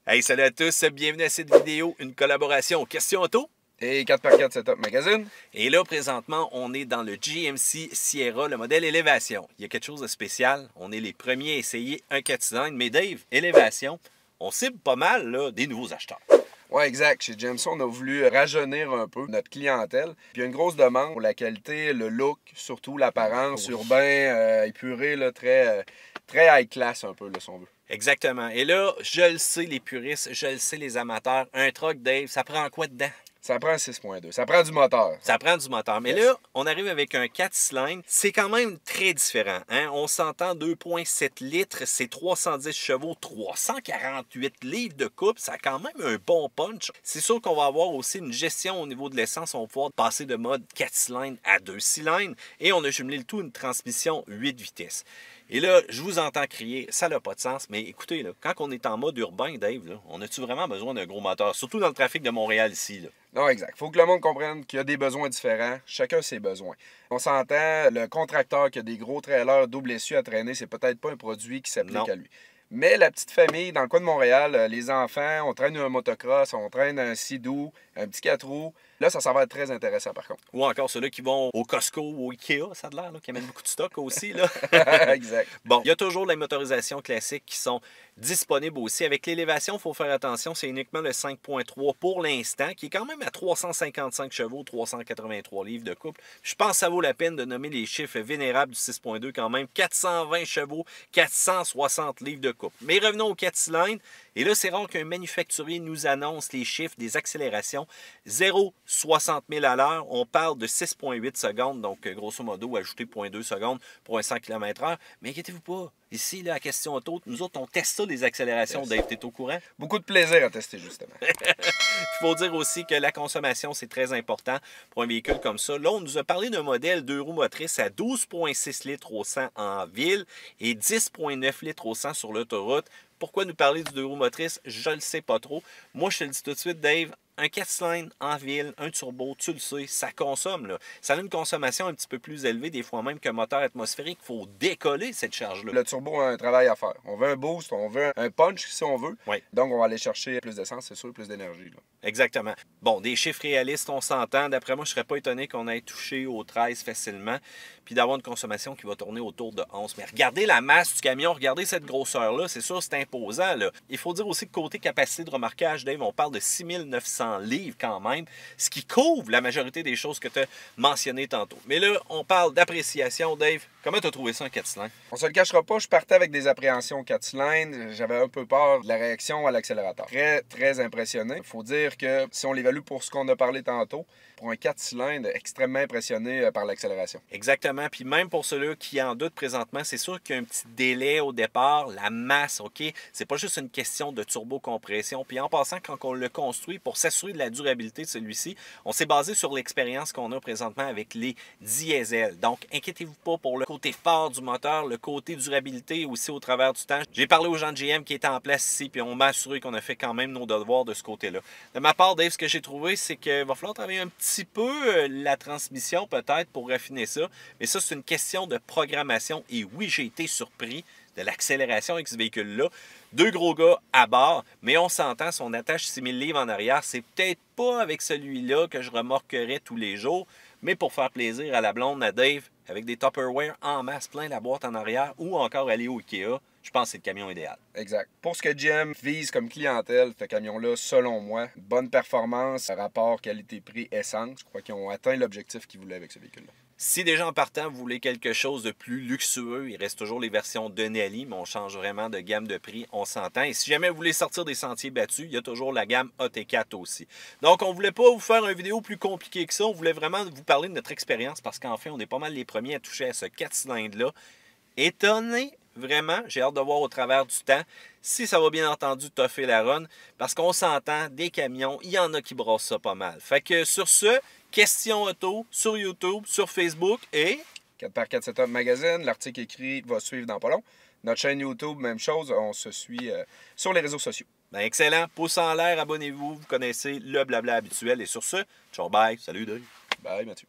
Hey, salut à tous, bienvenue à cette vidéo, une collaboration Question Auto. Et 4x4 Setup Magazine. Et là, présentement, on est dans le GMC Sierra, le modèle Élévation. Il y a quelque chose de spécial. On est les premiers à essayer un 4 cylindres. Mais Dave, Élévation, on cible pas mal là, des nouveaux acheteurs. Ouais, exact. Chez GMC, on a voulu rajeunir un peu notre clientèle. Puis il y a une grosse demande pour la qualité, le look, surtout l'apparence, urbain, épuré, là, très high class un peu, là, si on veut. Exactement. Et là, je le sais, les puristes, je le sais, les amateurs. Un truck, Dave, ça prend quoi dedans? Ça prend un 6.2. Ça prend du moteur. Ça prend du moteur. Mais là, on arrive avec un 4 cylindres. C'est quand même très différent. Hein? On s'entend 2,7 litres, c'est 310 chevaux, 348 livres de couple. Ça a quand même un bon punch. C'est sûr qu'on va avoir aussi une gestion au niveau de l'essence. On va pouvoir passer de mode 4 cylindres à 2 cylindres. Et on a jumelé le tout une transmission 8 vitesses. Et là, je vous entends crier, ça n'a pas de sens. Mais écoutez, là, quand on est en mode urbain, Dave, là, on a-tu vraiment besoin d'un gros moteur? Surtout dans le trafic de Montréal ici. Là. Non, exact. Il faut que le monde comprenne qu'il y a des besoins différents. Chacun ses besoins. On s'entend, le contracteur qui a des gros trailers double essieu à traîner, c'est peut-être pas un produit qui s'applique à lui. Mais la petite famille, dans le coin de Montréal, les enfants, on traîne un motocross, on traîne un Sea-Doo, un petit 4 roues. Là, ça va être très intéressant par contre. Ou encore ceux-là qui vont au Costco ou au Ikea, ça a l'air, qui amènent beaucoup de stock aussi. Là. Exact. Bon, il y a toujours les motorisations classiques qui sont disponibles aussi. Avec l'élévation, il faut faire attention, c'est uniquement le 5.3 pour l'instant, qui est quand même à 355 chevaux, 383 livres de couple. Je pense que ça vaut la peine de nommer les chiffres vénérables du 6.2 quand même. 420 chevaux, 460 livres de couple. Mais revenons au 4 cylindres. Et là, c'est rare qu'un manufacturier nous annonce les chiffres des accélérations. 0,60 000 à l'heure, on parle de 6,8 secondes, donc grosso modo, ajouter 0,2 secondes pour un 100 km/h. Mais inquiétez-vous pas, ici, là, à Question Auto, nous autres, on teste ça, les accélérations. Yes. Dave, t'es au courant? Beaucoup de plaisir à tester, justement. Il faut dire aussi que la consommation, c'est très important pour un véhicule comme ça. Là, on nous a parlé d'un modèle 2 roues motrices à 12,6 litres au 100 en ville et 10,9 litres au 100 sur l'autoroute. Pourquoi nous parler du 2 roues motrices? Je ne le sais pas trop. Moi, je te le dis tout de suite, Dave, un 4 cylindres en ville, un turbo, tu le sais, ça consomme. Là. Ça a une consommation un petit peu plus élevée, des fois même qu'un moteur atmosphérique. Il faut décoller cette charge-là. Le turbo a un travail à faire. On veut un boost, on veut un punch si on veut. Oui. Donc, on va aller chercher plus d'essence, c'est sûr, plus d'énergie. Exactement. Bon, des chiffres réalistes, on s'entend. D'après moi, je ne serais pas étonné qu'on ait touché au 13 facilement, puis d'avoir une consommation qui va tourner autour de 11. Mais regardez la masse du camion, regardez cette grosseur-là, c'est sûr, c'est imposant. Là. Il faut dire aussi que côté capacité de remorquage, Dave, on parle de 6900 livres quand même, ce qui couvre la majorité des choses que tu as mentionnées tantôt. Mais là, on parle d'appréciation, Dave. Comment tu as trouvé ça, un 4 cylindres? On se le cachera pas, je partais avec des appréhensions 4 cylindres. J'avais un peu peur de la réaction à l'accélérateur. Très, très impressionné. Il faut dire que si on l'évalue pour ce qu'on a parlé tantôt, pour un 4 cylindres, extrêmement impressionné par l'accélération. Exactement. Puis même pour ceux-là qui en doutent présentement, c'est sûr qu'il y a un petit délai au départ. La masse, OK? C'est pas juste une question de turbocompression. Puis en passant, quand on le construit, pour s'assurer de la durabilité de celui-ci, on s'est basé sur l'expérience qu'on a présentement avec les diesels. Donc, inquiétez-vous pas pour le côté fort du moteur, le côté durabilité aussi au travers du temps. J'ai parlé aux gens de GM qui étaient en place ici, puis on m'a assuré qu'on a fait quand même nos devoirs de ce côté-là. De ma part, Dave, ce que j'ai trouvé, c'est qu'il va falloir travailler un petit peu la transmission peut-être pour raffiner ça. Mais ça, c'est une question de programmation. Et oui, j'ai été surpris de l'accélération avec ce véhicule-là. Deux gros gars à bord, mais on s'entend, si on attache 6000 livres en arrière, c'est peut-être pas avec celui-là que je remorquerais tous les jours, mais pour faire plaisir à la blonde, à Dave, avec des Tupperware en masse, plein la boîte en arrière, ou encore aller au Ikea, je pense que c'est le camion idéal. Exact. Pour ce que GM vise comme clientèle, ce camion-là, selon moi, bonne performance, rapport qualité-prix essence, je crois qu'ils ont atteint l'objectif qu'ils voulaient avec ce véhicule-là. Si déjà en partant, vous voulez quelque chose de plus luxueux, il reste toujours les versions Denali, mais on change vraiment de gamme de prix, on s'entend. Et si jamais vous voulez sortir des sentiers battus, il y a toujours la gamme AT4 aussi. Donc, on ne voulait pas vous faire une vidéo plus compliquée que ça, on voulait vraiment vous parler de notre expérience parce qu'en fait, on est pas mal les premiers à toucher à ce 4 cylindres-là. Étonné, vraiment, j'ai hâte de voir au travers du temps si ça va bien entendu toffer la run, parce qu'on s'entend, des camions, il y en a qui brassent ça pas mal. Fait que sur ce, Question Auto sur YouTube, sur Facebook et 4x4 Setup Magazine, l'article écrit va suivre dans pas long. Notre chaîne YouTube, même chose, on se suit sur les réseaux sociaux. Ben excellent, pouce en l'air, abonnez-vous, vous connaissez le blabla habituel. Et sur ce, ciao bye, salut Dave. Bye Mathieu.